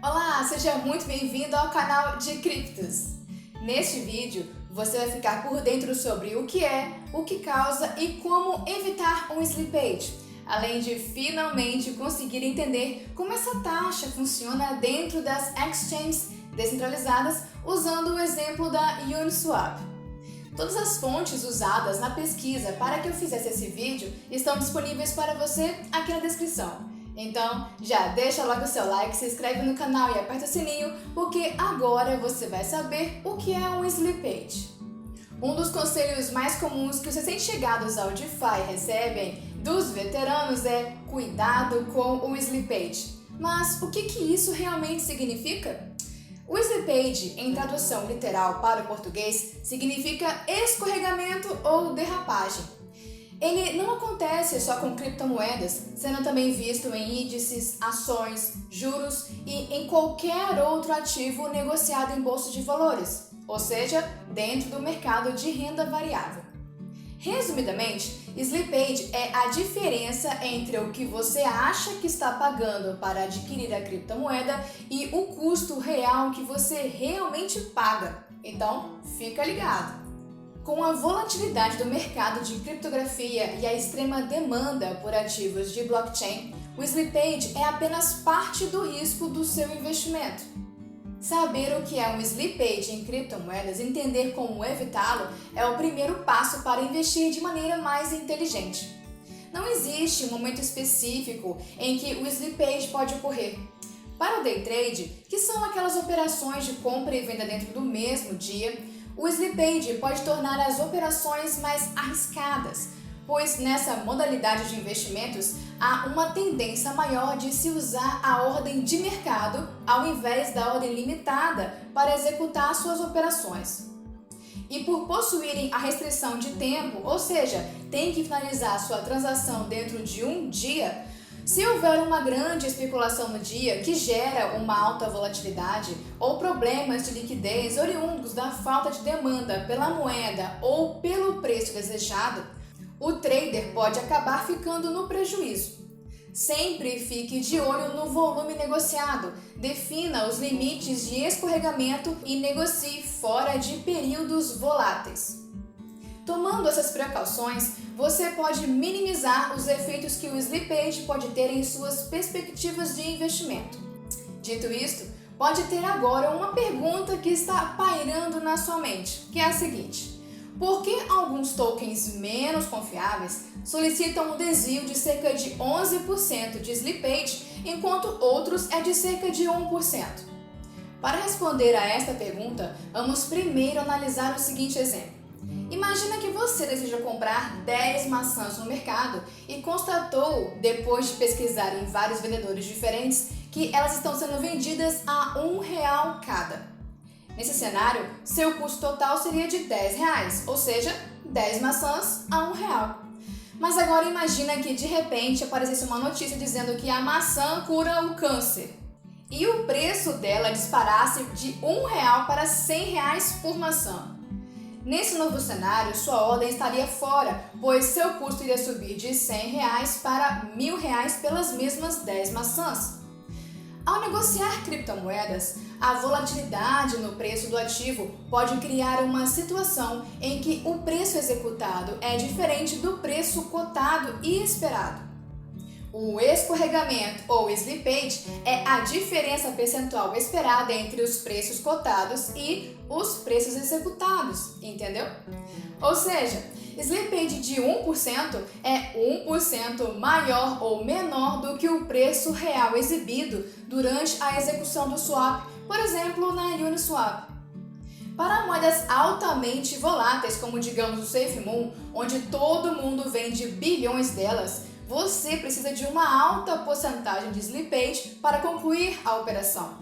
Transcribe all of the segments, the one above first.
Olá, seja muito bem-vindo ao canal de Criptos. Neste vídeo, você vai ficar por dentro sobre o que é, o que causa e como evitar um slippage, além de finalmente conseguir entender como essa taxa funciona dentro das exchanges descentralizadas usando o exemplo da Uniswap. Todas as fontes usadas na pesquisa para que eu fizesse esse vídeo estão disponíveis para você aqui na descrição. Então, já deixa logo o seu like, se inscreve no canal e aperta o sininho, porque agora você vai saber o que é um slippage. Um dos conselhos mais comuns que os recém-chegados ao DeFi recebem dos veteranos é cuidado com o slippage. Mas o que isso realmente significa? O slippage, em tradução literal para o português, significa escorregamento ou derrapagem. Ele não acontece só com criptomoedas, sendo também visto em índices, ações, juros e em qualquer outro ativo negociado em bolsa de valores, ou seja, dentro do mercado de renda variável. Resumidamente, slippage é a diferença entre o que você acha que está pagando para adquirir a criptomoeda e o custo real que você realmente paga. Então, fica ligado! Com a volatilidade do mercado de criptografia e a extrema demanda por ativos de blockchain, o slippage é apenas parte do risco do seu investimento. Saber o que é um slippage em criptomoedas e entender como evitá-lo é o primeiro passo para investir de maneira mais inteligente. Não existe um momento específico em que o slippage pode ocorrer. Para o day trade, que são aquelas operações de compra e venda dentro do mesmo dia, o slippage pode tornar as operações mais arriscadas, pois nessa modalidade de investimentos há uma tendência maior de se usar a ordem de mercado ao invés da ordem limitada para executar suas operações. E por possuírem a restrição de tempo, ou seja, tem que finalizar sua transação dentro de um dia, se houver uma grande especulação no dia que gera uma alta volatilidade ou problemas de liquidez oriundos da falta de demanda pela moeda ou pelo preço desejado, o trader pode acabar ficando no prejuízo. Sempre fique de olho no volume negociado, defina os limites de escorregamento e negocie fora de períodos voláteis. Tomando essas precauções, você pode minimizar os efeitos que o slippage pode ter em suas perspectivas de investimento. Dito isto, pode ter agora uma pergunta que está pairando na sua mente, que é a seguinte: por que alguns tokens menos confiáveis solicitam um desvio de cerca de 11% de slippage, enquanto outros é de cerca de 1%? Para responder a esta pergunta, vamos primeiro analisar o seguinte exemplo. Imagina que você deseja comprar 10 maçãs no mercado e constatou, depois de pesquisar em vários vendedores diferentes, que elas estão sendo vendidas a R$1 cada. Nesse cenário, seu custo total seria de R$10, ou seja, 10 maçãs a R$1. Mas agora imagina que de repente aparecesse uma notícia dizendo que a maçã cura o câncer e o preço dela disparasse de R$1 para R$100 por maçã. Nesse novo cenário, sua ordem estaria fora, pois seu custo iria subir de R$100 para R$1.000 pelas mesmas 10 maçãs. Ao negociar criptomoedas, a volatilidade no preço do ativo pode criar uma situação em que o preço executado é diferente do preço cotado e esperado. O escorregamento ou slippage é a diferença percentual esperada entre os preços cotados e os preços executados, entendeu? Ou seja, slippage de 1% é 1% maior ou menor do que o preço real exibido durante a execução do swap, por exemplo, na Uniswap. Para moedas altamente voláteis, como digamos o SafeMoon, onde todo mundo vende bilhões delas, você precisa de uma alta porcentagem de slippage para concluir a operação.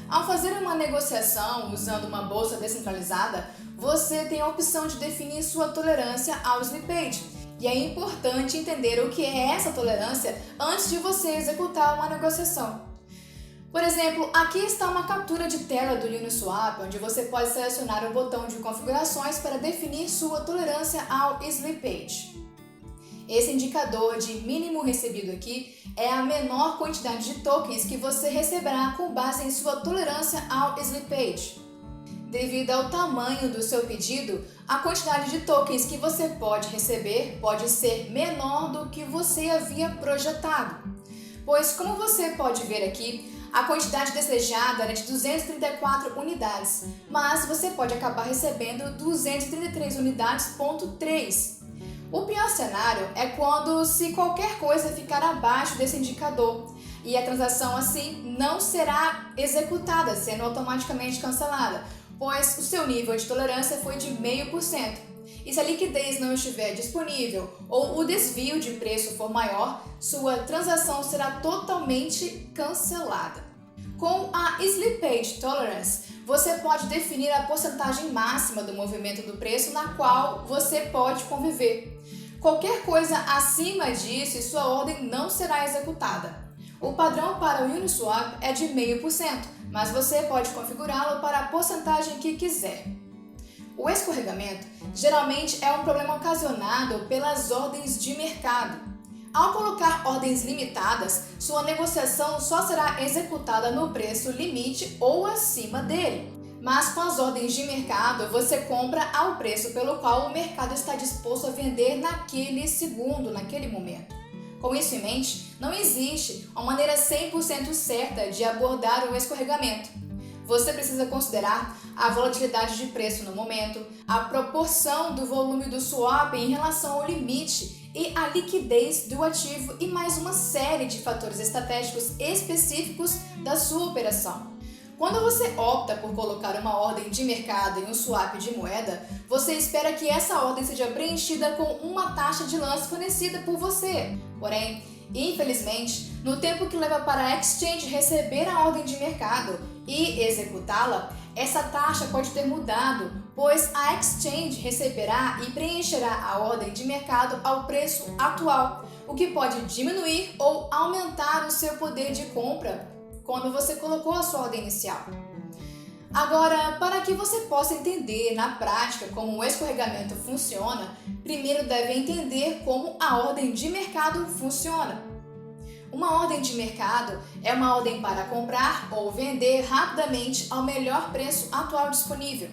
Ao fazer uma negociação usando uma bolsa descentralizada, você tem a opção de definir sua tolerância ao slippage. E é importante entender o que é essa tolerância antes de você executar uma negociação. Por exemplo, aqui está uma captura de tela do Uniswap, onde você pode selecionar o botão de configurações para definir sua tolerância ao slippage. Esse indicador de mínimo recebido aqui é a menor quantidade de tokens que você receberá com base em sua tolerância ao slippage. Devido ao tamanho do seu pedido, a quantidade de tokens que você pode receber pode ser menor do que você havia projetado. Pois, como você pode ver aqui, a quantidade desejada era de 234 unidades, mas você pode acabar recebendo 233 unidades,3. O pior cenário é quando se qualquer coisa ficar abaixo desse indicador e a transação assim não será executada, sendo automaticamente cancelada, pois o seu nível de tolerância foi de 0,5%. E se a liquidez não estiver disponível ou o desvio de preço for maior, sua transação será totalmente cancelada. Com a Slippage Tolerance, você pode definir a porcentagem máxima do movimento do preço na qual você pode conviver. Qualquer coisa acima disso, sua ordem não será executada. O padrão para o Uniswap é de 0,5%, mas você pode configurá-lo para a porcentagem que quiser. O escorregamento geralmente é um problema ocasionado pelas ordens de mercado. Ao colocar ordens limitadas, sua negociação só será executada no preço limite ou acima dele. Mas com as ordens de mercado, você compra ao preço pelo qual o mercado está disposto a vender naquele segundo, naquele momento. Com isso em mente, não existe uma maneira 100% certa de abordar o escorregamento. Você precisa considerar a volatilidade de preço no momento, a proporção do volume do swap em relação ao limite e a liquidez do ativo e mais uma série de fatores estratégicos específicos da sua operação. Quando você opta por colocar uma ordem de mercado em um swap de moeda, você espera que essa ordem seja preenchida com uma taxa de lance fornecida por você. Porém, infelizmente, no tempo que leva para a exchange receber a ordem de mercado e executá-la, essa taxa pode ter mudado, pois a exchange receberá e preencherá a ordem de mercado ao preço atual, o que pode diminuir ou aumentar o seu poder de compra quando você colocou a sua ordem inicial. Agora, para que você possa entender na prática como o escorregamento funciona, primeiro deve entender como a ordem de mercado funciona. Uma ordem de mercado é uma ordem para comprar ou vender rapidamente ao melhor preço atual disponível.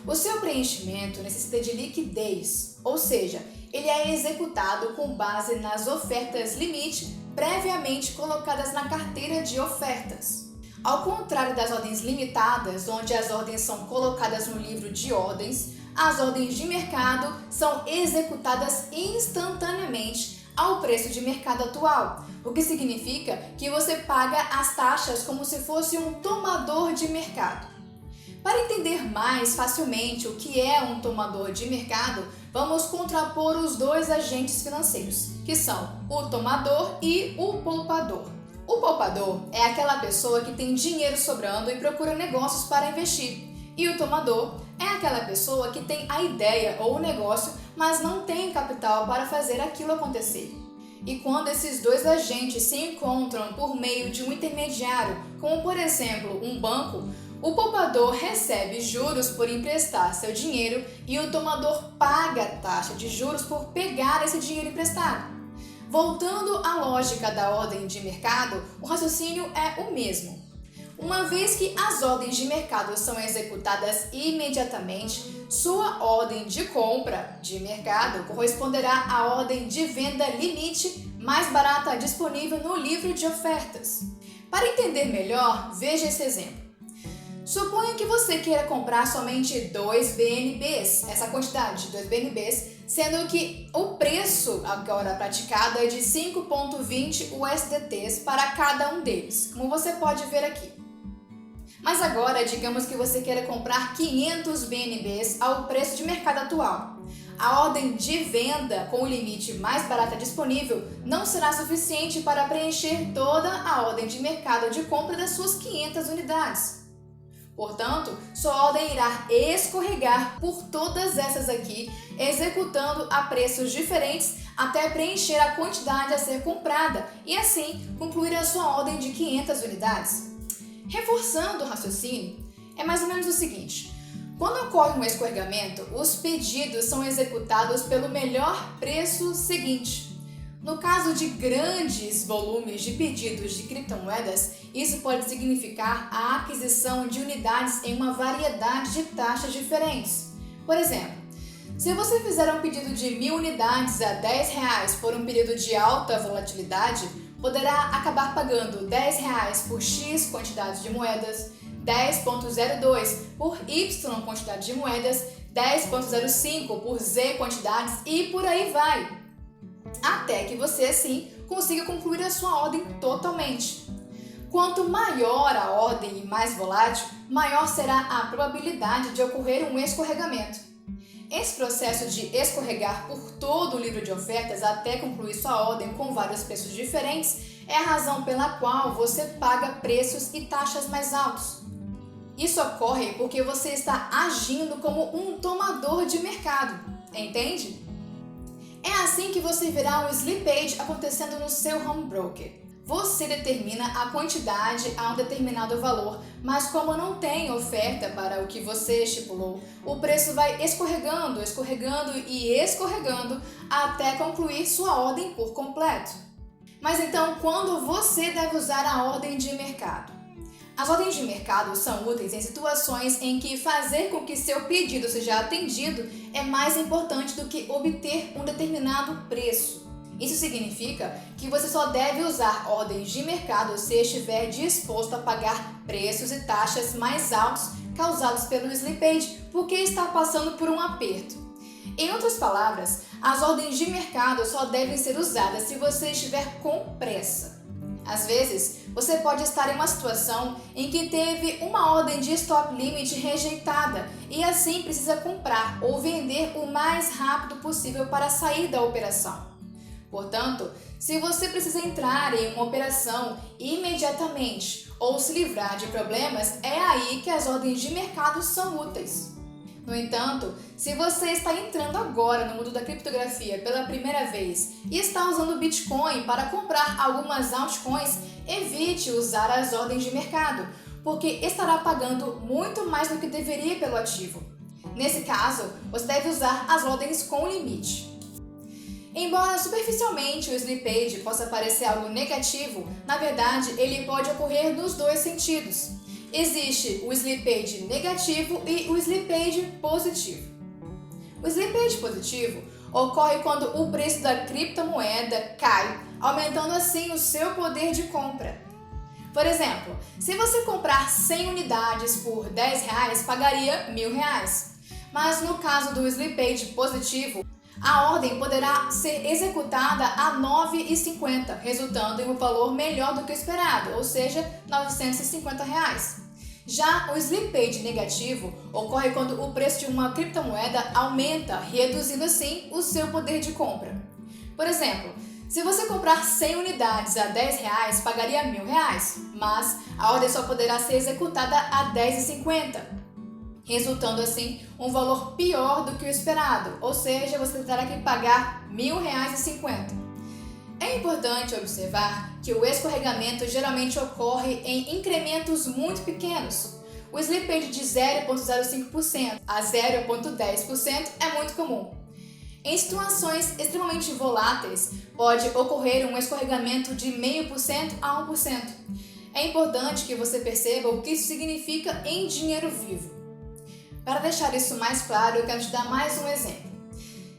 O seu preenchimento necessita de liquidez, ou seja, ele é executado com base nas ofertas limite previamente colocadas na carteira de ofertas. Ao contrário das ordens limitadas, onde as ordens são colocadas no livro de ordens, as ordens de mercado são executadas instantaneamente ao preço de mercado atual, o que significa que você paga as taxas como se fosse um tomador de mercado. Para entender mais facilmente o que é um tomador de mercado, vamos contrapor os dois agentes financeiros, que são o tomador e o poupador. O poupador é aquela pessoa que tem dinheiro sobrando e procura negócios para investir. E o tomador é aquela pessoa que tem a ideia ou o negócio, mas não tem capital para fazer aquilo acontecer. E quando esses dois agentes se encontram por meio de um intermediário, como por exemplo um banco, o poupador recebe juros por emprestar seu dinheiro e o tomador paga a taxa de juros por pegar esse dinheiro emprestado. Voltando à lógica da ordem de mercado, o raciocínio é o mesmo. Uma vez que as ordens de mercado são executadas imediatamente, sua ordem de compra de mercado corresponderá à ordem de venda limite mais barata disponível no livro de ofertas. Para entender melhor, veja esse exemplo. Suponha que você queira comprar somente 2 BNBs, essa quantidade de 2 BNBs, sendo que o preço agora praticado é de 5,20 USDTs para cada um deles, como você pode ver aqui. Mas agora, digamos que você queira comprar 500 BNBs ao preço de mercado atual. A ordem de venda com o limite mais barata disponível não será suficiente para preencher toda a ordem de mercado de compra das suas 500 unidades. Portanto, sua ordem irá escorregar por todas essas aqui, executando a preços diferentes até preencher a quantidade a ser comprada e assim concluir a sua ordem de 500 unidades. Reforçando o raciocínio, é mais ou menos o seguinte: quando ocorre um escorregamento, os pedidos são executados pelo melhor preço seguinte. No caso de grandes volumes de pedidos de criptomoedas, isso pode significar a aquisição de unidades em uma variedade de taxas diferentes. Por exemplo, se você fizer um pedido de 1.000 unidades a R$10 por um período de alta volatilidade, poderá acabar pagando R$10 por X quantidade de moedas, 10,02 por Y quantidade de moedas, 10,05 por Z quantidades e por aí vai. Até que você, assim, consiga concluir a sua ordem totalmente. Quanto maior a ordem e mais volátil, maior será a probabilidade de ocorrer um escorregamento. Esse processo de escorregar por todo o livro de ofertas até concluir sua ordem com vários preços diferentes é a razão pela qual você paga preços e taxas mais altos. Isso ocorre porque você está agindo como um tomador de mercado, entende? É assim que você verá um slippage acontecendo no seu home broker. Você determina a quantidade a um determinado valor, mas como não tem oferta para o que você estipulou, o preço vai escorregando e escorregando até concluir sua ordem por completo. Mas então, quando você deve usar a ordem de mercado? As ordens de mercado são úteis em situações em que fazer com que seu pedido seja atendido é mais importante do que obter um determinado preço. Isso significa que você só deve usar ordens de mercado se estiver disposto a pagar preços e taxas mais altos causados pelo slippage, porque está passando por um aperto. Em outras palavras, as ordens de mercado só devem ser usadas se você estiver com pressa. Às vezes, você pode estar em uma situação em que teve uma ordem de stop limit rejeitada e assim precisa comprar ou vender o mais rápido possível para sair da operação. Portanto, se você precisa entrar em uma operação imediatamente ou se livrar de problemas, é aí que as ordens de mercado são úteis. No entanto, se você está entrando agora no mundo da criptografia pela primeira vez e está usando o Bitcoin para comprar algumas altcoins, evite usar as ordens de mercado, porque estará pagando muito mais do que deveria pelo ativo. Nesse caso, você deve usar as ordens com limite. Embora superficialmente o slippage possa parecer algo negativo, na verdade ele pode ocorrer nos dois sentidos. Existe o slippage negativo e o slippage positivo. O slippage positivo ocorre quando o preço da criptomoeda cai, aumentando assim o seu poder de compra. Por exemplo, se você comprar 100 unidades por R$10, pagaria R$1.000. Mas no caso do slippage positivo, a ordem poderá ser executada a R$ 9,50, resultando em um valor melhor do que o esperado, ou seja, R$950. Já o slippage negativo ocorre quando o preço de uma criptomoeda aumenta, reduzindo assim o seu poder de compra. Por exemplo, se você comprar 100 unidades a R$10, pagaria R$1.000, mas a ordem só poderá ser executada a R$10,50. Resultando assim um valor pior do que o esperado, ou seja, você terá que pagar R$1.000,50. É importante observar que o escorregamento geralmente ocorre em incrementos muito pequenos. O slippage de 0,05% a 0,10% é muito comum. Em situações extremamente voláteis, pode ocorrer um escorregamento de 0,5% a 1%. É importante que você perceba o que isso significa em dinheiro vivo. Para deixar isso mais claro, eu quero te dar mais um exemplo.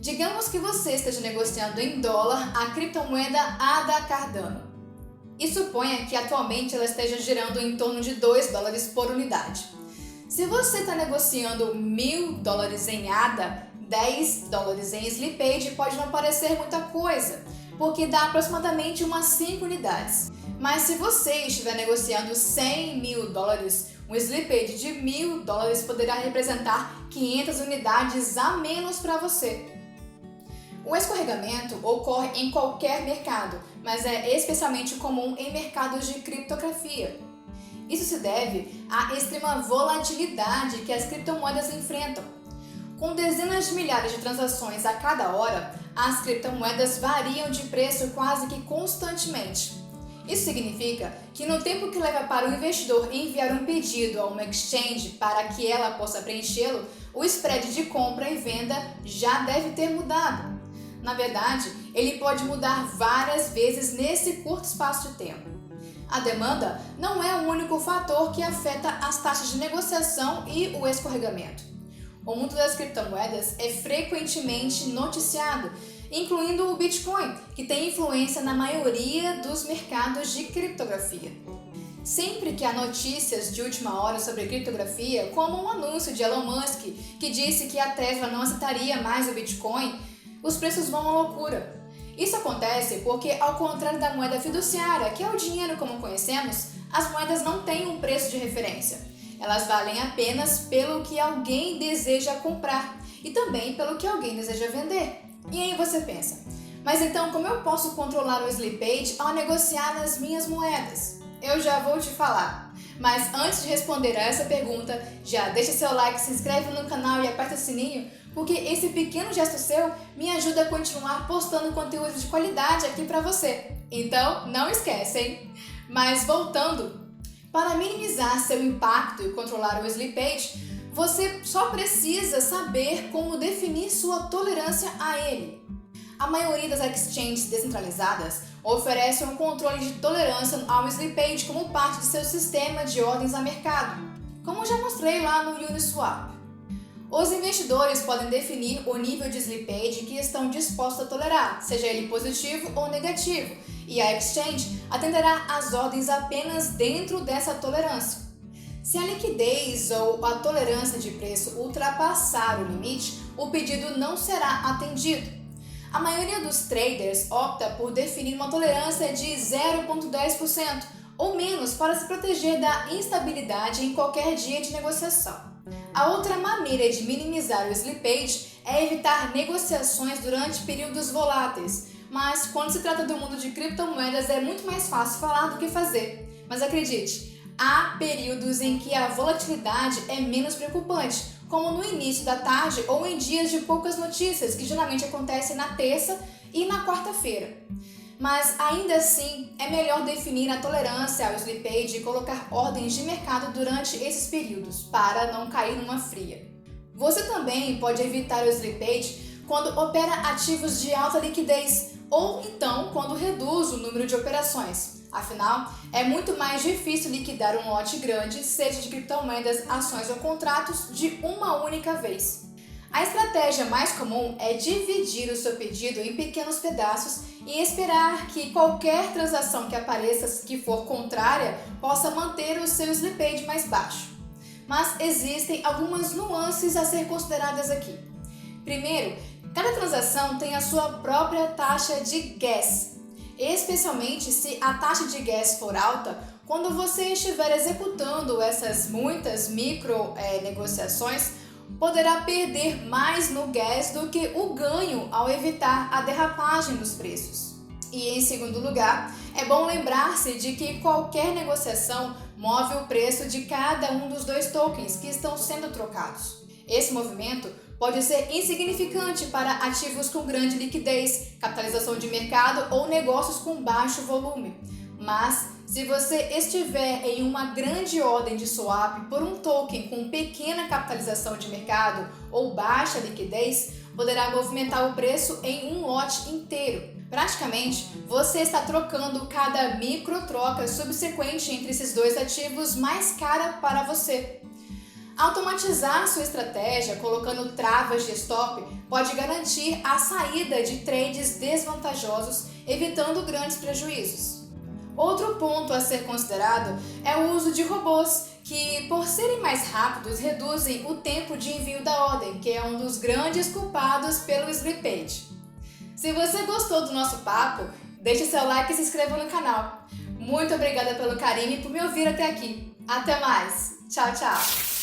Digamos que você esteja negociando em dólar a criptomoeda ADA Cardano e suponha que atualmente ela esteja girando em torno de $2 por unidade. Se você está negociando $1.000 em ADA, $10 em slippage pode não parecer muita coisa, porque dá aproximadamente umas 5 unidades. Mas se você estiver negociando $100.000, um slippage de $1.000 poderá representar 500 unidades a menos para você. O escorregamento ocorre em qualquer mercado, mas é especialmente comum em mercados de criptografia. Isso se deve à extrema volatilidade que as criptomoedas enfrentam. Com dezenas de milhares de transações a cada hora, as criptomoedas variam de preço quase que constantemente. Isso significa que no tempo que leva para o investidor enviar um pedido a uma exchange para que ela possa preenchê-lo, o spread de compra e venda já deve ter mudado. Na verdade, ele pode mudar várias vezes nesse curto espaço de tempo. A demanda não é o único fator que afeta as taxas de negociação e o escorregamento. O mundo das criptomoedas é frequentemente noticiado, incluindo o Bitcoin, que tem influência na maioria dos mercados de criptografia. Sempre que há notícias de última hora sobre criptografia, como um anúncio de Elon Musk que disse que a Tesla não aceitaria mais o Bitcoin, os preços vão à loucura. Isso acontece porque, ao contrário da moeda fiduciária, que é o dinheiro como conhecemos, as moedas não têm um preço de referência. Elas valem apenas pelo que alguém deseja comprar e também pelo que alguém deseja vender. E aí você pensa, mas então como eu posso controlar o slippage ao negociar nas minhas moedas? Eu já vou te falar. Mas antes de responder a essa pergunta, já deixa seu like, se inscreve no canal e aperta o sininho, porque esse pequeno gesto seu me ajuda a continuar postando conteúdo de qualidade aqui pra você. Então, não esquece, hein? Mas voltando, para minimizar seu impacto e controlar o slippage, você só precisa saber como definir sua tolerância a ele. A maioria das exchanges descentralizadas oferece um controle de tolerância ao slippage como parte de seu sistema de ordens a mercado, como já mostrei lá no Uniswap. Os investidores podem definir o nível de slippage que estão dispostos a tolerar, seja ele positivo ou negativo, e a exchange atenderá às ordens apenas dentro dessa tolerância. Se a liquidez ou a tolerância de preço ultrapassar o limite, o pedido não será atendido. A maioria dos traders opta por definir uma tolerância de 0,10% ou menos para se proteger da instabilidade em qualquer dia de negociação. A outra maneira de minimizar o slippage é evitar negociações durante períodos voláteis, mas quando se trata do mundo de criptomoedas é muito mais fácil falar do que fazer. Mas acredite, há períodos em que a volatilidade é menos preocupante, como no início da tarde ou em dias de poucas notícias, que geralmente acontecem na terça e na quarta-feira. Mas ainda assim, é melhor definir a tolerância ao slippage e colocar ordens de mercado durante esses períodos, para não cair numa fria. Você também pode evitar o slippage quando opera ativos de alta liquidez, ou então quando reduz o número de operações. Afinal, é muito mais difícil liquidar um lote grande, seja de criptomoedas, ações ou contratos, de uma única vez. A estratégia mais comum é dividir o seu pedido em pequenos pedaços e esperar que qualquer transação que apareça que for contrária possa manter o seu slippage mais baixo. Mas existem algumas nuances a ser consideradas aqui. Primeiro, cada transação tem a sua própria taxa de gas, especialmente se a taxa de gas for alta. Quando você estiver executando essas muitas micro negociações, poderá perder mais no gas do que o ganho ao evitar a derrapagem dos preços. E em segundo lugar, é bom lembrar-se de que qualquer negociação move o preço de cada um dos dois tokens que estão sendo trocados. Esse movimento pode ser insignificante para ativos com grande liquidez, capitalização de mercado ou negócios com baixo volume. Mas, se você estiver em uma grande ordem de swap por um token com pequena capitalização de mercado ou baixa liquidez, poderá movimentar o preço em um lote inteiro. Praticamente, você está trocando cada micro troca subsequente entre esses dois ativos mais cara para você. Automatizar sua estratégia colocando travas de stop pode garantir a saída de trades desvantajosos, evitando grandes prejuízos. Outro ponto a ser considerado é o uso de robôs, que, por serem mais rápidos, reduzem o tempo de envio da ordem, que é um dos grandes culpados pelo slippage. Se você gostou do nosso papo, deixe seu like e se inscreva no canal. Muito obrigada pelo carinho e por me ouvir até aqui. Até mais! Tchau, tchau!